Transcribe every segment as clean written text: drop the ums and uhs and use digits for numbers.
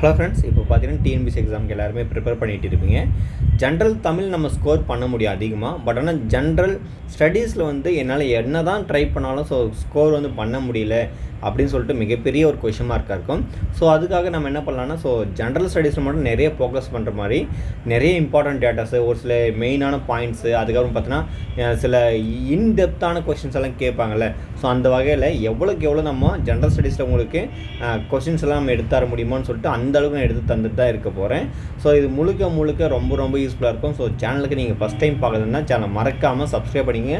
Hello friends, இப்போ பார்த்தீங்கன்னா TNPSC எக்ஸாமுக்கு எல்லாருமே ப்ரிப்பேர் பண்ணிகிட்டு இருப்பீங்க. ஜென்ரல் தமிழ் நம்ம ஸ்கோர் பண்ண முடியும் அதிகமாக. பட் ஆனால் ஜென்ரல் ஸ்டடீஸில் என்னால் என்ன தான் ட்ரை பண்ணாலும் ஸ்கோர் பண்ண முடியல அப்படின்னு சொல்லிட்டு மிகப்பெரிய ஒரு கொஷின் மார்க்காக இருக்கும். ஸோ அதுக்காக நம்ம என்ன பண்ணலாம்னா, ஜென்ரல் ஸ்டடீஸில் மட்டும் நிறைய ஃபோக்கஸ் பண்ணுற மாதிரி நிறைய இம்பார்ட்டன்ட் டேட்டாஸு, ஒரு சில மெயினான பாயிண்ட்ஸு, அதுக்கப்புறம் பார்த்தீங்கன்னா சில இன்டெப்த்தான கொஷின்ஸ் எல்லாம் கேட்பாங்கள்ல. ஸோ அந்த வகையில் எவ்வளோக்கு எவ்வளோ நம்ம ஜென்ரல் ஸ்டடீஸில் உங்களுக்கு கொஷின்ஸ் எல்லாம் நம்ம எடுத்து தர முடியுமான்னு சொல்லிட்டு அந்த அளவுக்கு நான் எடுத்து தந்துட்டு தான் இருக்க போகிறேன். ஸோ இது முழுக்க ரொம்ப யூஸ்ஃபுல்லாக இருக்கும். ஸோ சேனலுக்கு நீங்கள் ஃபஸ்ட் டைம் பார்க்குறதுனா சேனலை மறக்காமல் சப்ஸ்கிரைப் பண்ணிங்க.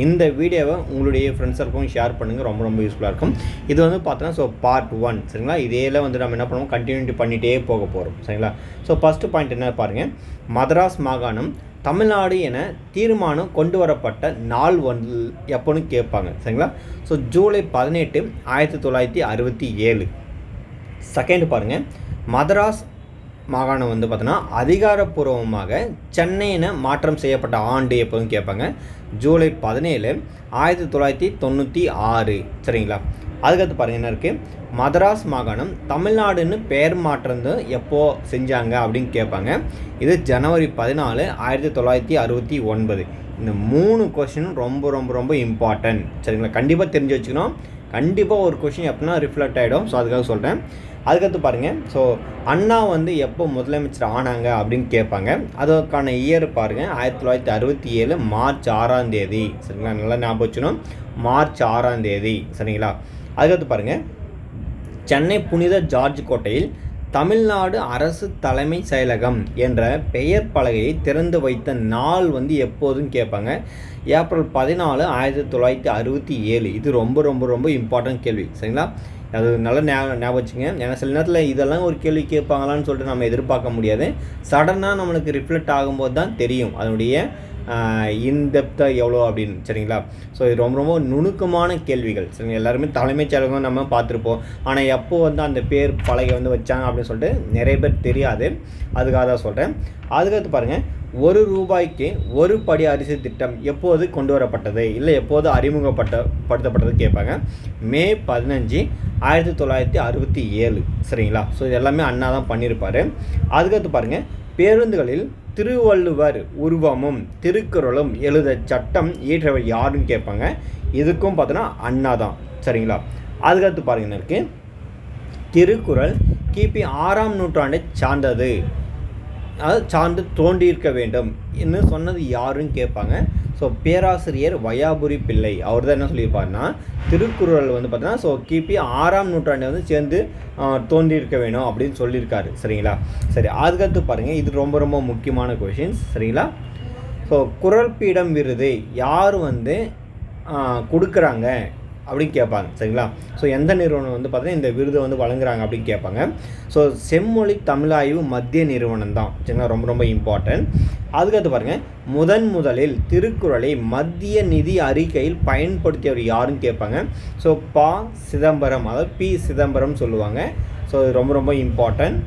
இந்த வீடியோவை உங்களுடைய ஃப்ரெண்ட்ஸுக்கும் ஷேர் பண்ணுங்கள். ரொம்ப யூஸ்ஃபுல்லாக இருக்கும். இது பார்த்தோன்னா பார்ட் 1 சரிங்களா. இதேல நம்ம என்ன பண்ணுவோம், கண்டினியூட்டி பண்ணிகிட்டே போக போகிறோம் சரிங்களா. ஸோ ஃபஸ்ட்டு பாயிண்ட் என்ன பாருங்கள், மதராஸ் மாகாணம் தமிழ்நாடு என தீர்மானம் கொண்டு வரப்பட்ட நாள் எப்போன்னு கேட்பாங்க சரிங்களா. ஸோ ஜூலை 18, 1967. செகண்ட் பாருங்கள், மதராஸ் மாகாணம் பார்த்தோன்னா அதிகாரப்பூர்வமாக சென்னை என மாற்றம் செய்யப்பட்ட ஆண்டு எப்போதும் கேட்பாங்க. ஜூலை 17, 1996 சரிங்களா. அதுக்கடுத்து பாருங்கள் என்ன இருக்குது, மதராஸ் மாகாணம் தமிழ்நாடுன்னு பெயர் மாற்றம் எப்போ செஞ்சாங்க அப்படின்னு கேட்பாங்க. இது ஜனவரி 14, 1969. இந்த 3 கொஷினும் ரொம்ப இம்பார்ட்டன்ட் சரிங்களா. கண்டிப்பாக தெரிஞ்சு வச்சுக்கணும். கண்டிப்பாக ஒரு கொஷின் எப்படின்னா ரிஃப்ளெக்ட் ஆகிடும். ஸோ அதுக்காக சொல்கிறேன். அதுக்கடுத்து பாருங்கள், ஸோ அண்ணா எப்போ முதலமைச்சர் ஆனாங்க அப்படின்னு கேட்பாங்க. அதற்கான இயர் பாருங்கள், 1967 மார்ச் 6ஆம் தேதி சரிங்களா. நல்லா ஞாபகம் வச்சுக்கணும், மார்ச் 6ஆம் தேதி சரிங்களா. அதுக்கடுத்து பாருங்கள், சென்னை புனித ஜார்ஜ் கோட்டையில் தமிழ்நாடு அரசு தலைமை செயலகம் என்ற பெயர் பலகையை திறந்து வைத்த நாள் எப்போதுன்னு கேட்பாங்க. ஏப்ரல் 14, 1967. இது ரொம்ப இம்பார்ட்டன்ட் கேள்வி சரிங்களா. அது நல்லா ஞாபகம் வச்சுங்க. ஏன்னா சில நேரத்தில் இதெல்லாம் ஒரு கேள்வி கேட்பாங்களான்னு சொல்லிட்டு நம்ம எதிர்பார்க்க முடியாது. சடனாக நம்மளுக்கு ரிஃப்ளெக்ட் ஆகும்போது தான் தெரியும் அதனுடைய இன்டெப்த்தாக எவ்வளோ அப்படின்னு சரிங்களா. ஸோ இது ரொம்ப நுணுக்கமான கேள்விகள் சரிங்க. எல்லாருமே தலைமைச் செயலகம் நம்ம பார்த்துருப்போம். ஆனால் எப்போ அந்த பேர் பலகை வச்சாங்க அப்படின்னு சொல்லிட்டு நிறைய பேர் தெரியாது. அதுக்காக தான் சொல்கிறேன். அதுக்கடுத்து பாருங்கள், ₹1 ஒரு படி அரிசி திட்டம் எப்போது கொண்டு வரப்பட்டது, இல்லை எப்போது அறிமுகப்படுத்தப்பட்டது கேட்பாங்க. மே 15, 1967 சரிங்களா. ஸோ இது எல்லாமே அண்ணா தான் பண்ணியிருப்பார். அதுக்கடுத்து பாருங்கள், பேருந்துகளில் திருவள்ளுவர் உருவமும் திருக்குறளும் எழுத சட்டம் இயற்றவர் யாருன்னு கேட்பாங்க. இதுக்கும் பார்த்தோன்னா அண்ணா தான் சரிங்களா. அதுக்கடுத்து பாருங்க இருக்கு, திருக்குறள் கிபி 6ஆம் நூற்றாண்டை சார்ந்தது, அதாவது சார்ந்து தோன்றியிருக்க வேண்டும் என்று சொன்னது யாருன்னு கேட்பாங்க. ஸோ பேராசிரியர் வையாபுரி பிள்ளை அவர் தான் என்ன சொல்லியிருப்பாருன்னா, திருக்குறள் பார்த்தீங்கன்னா கிபி 6ஆம் நூற்றாண்டை சேர்ந்து தோன்றியிருக்க வேணும் அப்படின்னு சொல்லியிருக்காரு சரிங்களா. சரி, அதுக்கடுத்து பாருங்கள், இது ரொம்ப முக்கியமான கொஷின்ஸ் சரிங்களா. ஸோ குறள் பீடம் விருது யார் கொடுக்குறாங்க அப்படின்னு கேட்பாங்க சரிங்களா. ஸோ எந்த நிறுவனம் பார்த்தீங்கன்னா இந்த விருதை வழங்குறாங்க அப்படின்னு கேட்பாங்க. ஸோ செம்மொழி தமிழாய்வு மத்திய நிறுவனம் தான் சரிங்களா. ரொம்ப இம்பார்ட்டன்ட். அதுக்கடுத்து பாருங்கள், முதலில் திருக்குறளை மத்திய நிதி அறிக்கையில் பயன்படுத்தியவர் யாருன்னு கேட்பாங்க. ஸோ சிதம்பரம், அதாவது பி சிதம்பரம் சொல்லுவாங்க. ஸோ இது ரொம்ப இம்பார்ட்டன்ட்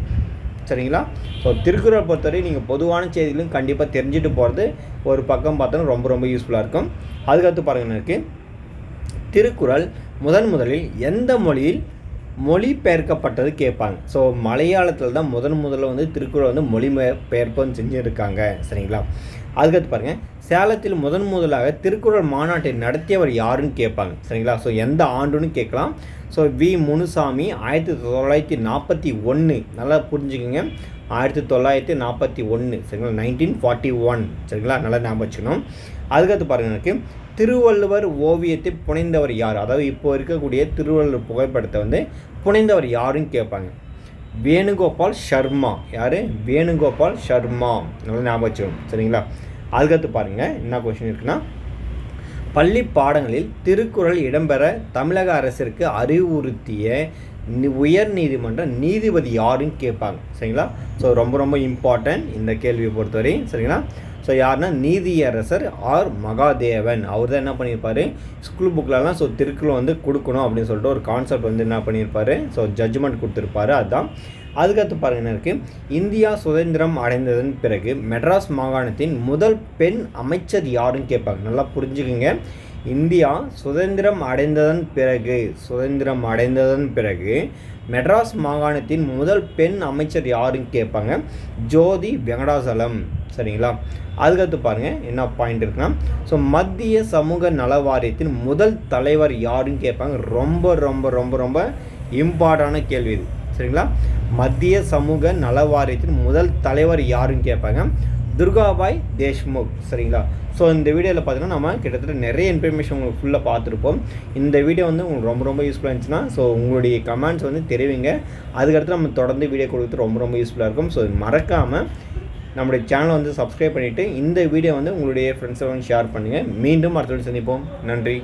சரிங்களா. ஸோ திருக்குறளை பொறுத்தவரை நீங்கள் பொதுவான செய்திகளும் கண்டிப்பாக தெரிஞ்சுட்டு போகிறது ஒரு பக்கம் பார்த்தோன்னா ரொம்ப யூஸ்ஃபுல்லாக இருக்கும். அதுக்கடுத்து பாருங்கள் இருக்குது, திருக்குறள் முதலில் எந்த மொழியில் மொழிபெயர்க்கப்பட்டது கேட்பாங்க. ஸோ மலையாளத்தில் தான் முதல்ல திருக்குறள் மொழிபெயர்ப்பும் செஞ்சுருக்காங்க சரிங்களா. அதுக்கடுத்து பாருங்கள், சேலத்தில் முதலாக திருக்குறள் மாநாட்டை நடத்தியவர் யாருன்னு கேட்பாங்க சரிங்களா. ஸோ எந்த ஆண்டுன்னு கேட்கலாம். So V Munusamy, 1941. நல்லா புரிஞ்சுக்கோங்க, 1941 சரிங்களா. 1941 சரிங்களா. நல்லா ஞாபகம் வச்சுக்கணும். அதுக்கடுத்து பாருங்கள் எனக்கு, திருவள்ளுவர் ஓவியத்தை புனைந்தவர் யார், அதாவது இப்போ இருக்கக்கூடிய திருவள்ளுவர் புகைப்படத்தை புனைந்தவர் யாருன்னு கேட்பாங்க. வேணுகோபால் சர்மா. யார்? வேணுகோபால் சர்மா. நல்லா ஞாபகம் வச்சுக்கணும் சரிங்களா. அதுக்கடுத்து பாருங்கள் என்ன கொஸ்டின் இருக்குன்னா, பள்ளி பாடங்களில் திருக்குறள் இடம்பெற தமிழக அரசிற்கு அறிவுறுத்திய உயர் நீதிமன்ற நீதிபதி யாருன்னு கேட்பாங்க சரிங்களா. ஸோ ரொம்ப இம்பார்ட்டன்ட் இந்த கேள்வியை பொறுத்தவரை சரிங்களா. ஸோ யாருன்னா நீதியரசர் ஆர் மகாதேவன். அவர் தான் என்ன பண்ணியிருப்பார், ஸ்கூல் புக்கிலலாம் திருக்குறள் கொடுக்கணும் அப்படின்னு சொல்லிட்டு ஒரு கான்செப்ட் என்ன பண்ணியிருப்பார், ஸோ ஜட்ஜ்மெண்ட் கொடுத்துருப்பாரு. அதுதான். அதுக்கடுத்து பாருங்க என்ன இருக்குது, இந்தியா சுதந்திரம் அடைந்ததன் பிறகு மெட்ராஸ் மாகாணத்தின் முதல் பெண் அமைச்சர் யாருன்னு கேட்பாங்க. நல்லா புரிஞ்சுக்குங்க, இந்தியா சுதந்திரம் அடைந்ததன் பிறகு மெட்ராஸ் மாகாணத்தின் முதல் பெண் அமைச்சர் யாருன்னு கேட்பாங்க. ஜோதி வெங்கடாசலம். சரிங்களா? அதுக்கடுத்து பாருங்கள் என்ன பாயிண்ட் இருக்குன்னா, ஸோ மத்திய சமூக நல வாரியத்தின் முதல் தலைவர் யாருன்னு கேட்பாங்க. ரொம்ப ரொம்ப ரொம்ப ரொம்ப இம்பார்ட்டான கேள்வி இது. சரிங்களா? மத்திய சமூக நல வாரியத்தின் முதல் தலைவர் யாருன்னு கேட்பாங்க. துர்காபாய் தேஷ்முக். சரிங்களா? ஸோ இந்த வீடியோவில் பார்த்தீங்கன்னா நம்ம கிட்டத்தட்ட நிறைய இன்ஃபர்மேஷன் உங்களுக்கு ஃபுல்லாக பார்த்துருப்போம். இந்த வீடியோ வந்து உங்களுக்கு ரொம்ப ரொம்ப யூஸ்ஃபுல்லாக இருந்துச்சுன்னா ஸோ உங்களுடைய கமெண்ட்ஸ் வந்து தெரிவிங்க. அதுக்கடுத்து நம்ம தொடர்ந்து வீடியோ கொடுத்து ரொம்ப ரொம்ப யூஸ்ஃபுல்லாக இருக்கும். ஸோ மறக்காமல் நம்முடைய சேனலை வந்து சப்ஸ்கிரைப் பண்ணிவிட்டு இந்த வீடியோ வந்து உங்களுடைய ஃப்ரெண்ட்ஸை வந்து ஷேர் பண்ணுங்கள். மீண்டும் அடுத்த வீடியோ சந்திப்போம். நன்றி.